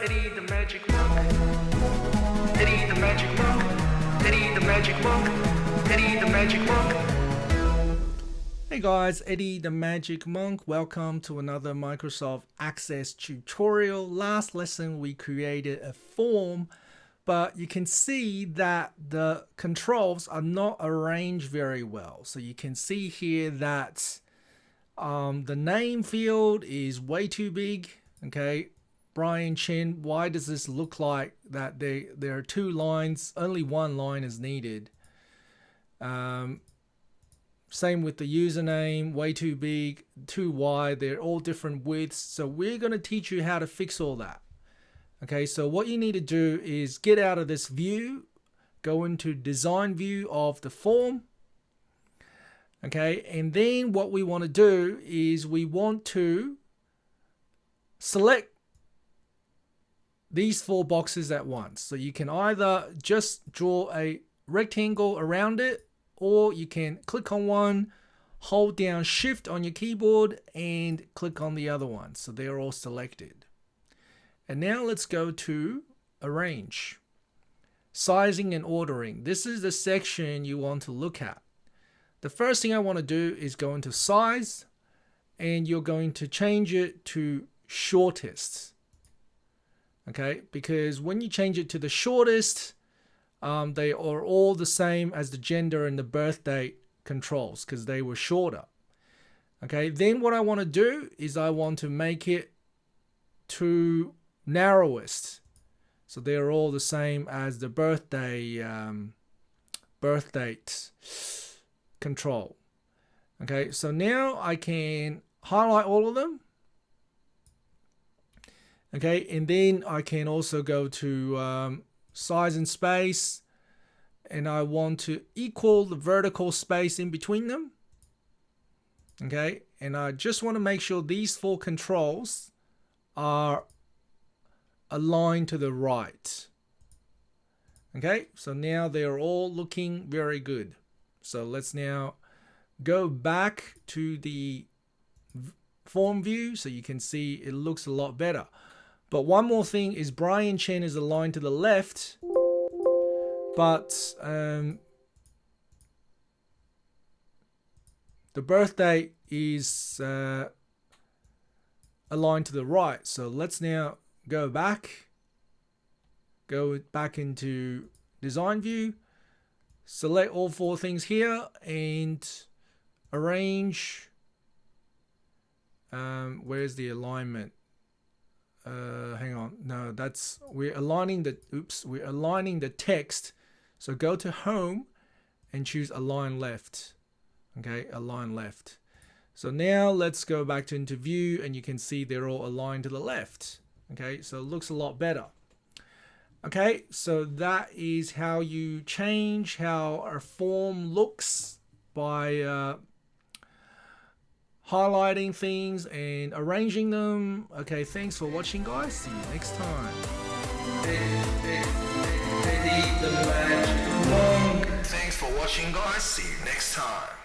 Eddie the Magic Monk. Eddie the Magic Monk. Eddie the Magic Monk. Eddie the Magic Monk. Hey guys, Eddie the Magic Monk. Welcome to another Microsoft Access tutorial. Last lesson we created a form, but you can see that the controls are not arranged very well. So you can see here that the name field is way too big. Okay, Brian Chen, why does this look like that there are two lines, only one line is needed? Same with the username, way too big, too wide, they're all different widths. So we're going to teach you how to fix all that. Okay, so what you need to do is get out of this view, go into design view of the form. Okay, and then what we want to do is we want to select these four boxes at once. So you can either just draw a rectangle around it, or you can click on one, hold down Shift on your keyboard and click on the other one. So they're all selected. And now let's go to Arrange. Sizing and ordering. This is the section you want to look at. The first thing I want to do is go into size, and you're going to change it to shortest. Okay, because when you change it to the shortest, they are all the same as the gender and the birth date controls because they were shorter. Okay, then what I want to do is I want to make it to narrowest. So they're all the same as the birth date control. Okay, so now I can highlight all of them. Okay, and then I can also go to size and space, and I want to equal the vertical space in between them. Okay, and I just want to make sure these four controls are aligned to the right. Okay, so now they're all looking very good. So let's now go back to the form view so you can see it looks a lot better. But one more thing is Brian Chen is aligned to the left, but the birth date is aligned to the right. So let's now go back into design view, select all four things here and arrange. Where's the alignment? Hang on, no, we're aligning the text. So go to home and choose align left. Okay, align left. So now let's go back to view, and you can see they're all aligned to the left. Okay, so it looks a lot better. Okay, so that is how you change how a form looks by highlighting things and arranging them. Okay, thanks for watching, guys. See you next time. Thanks for watching, guys. See you next time.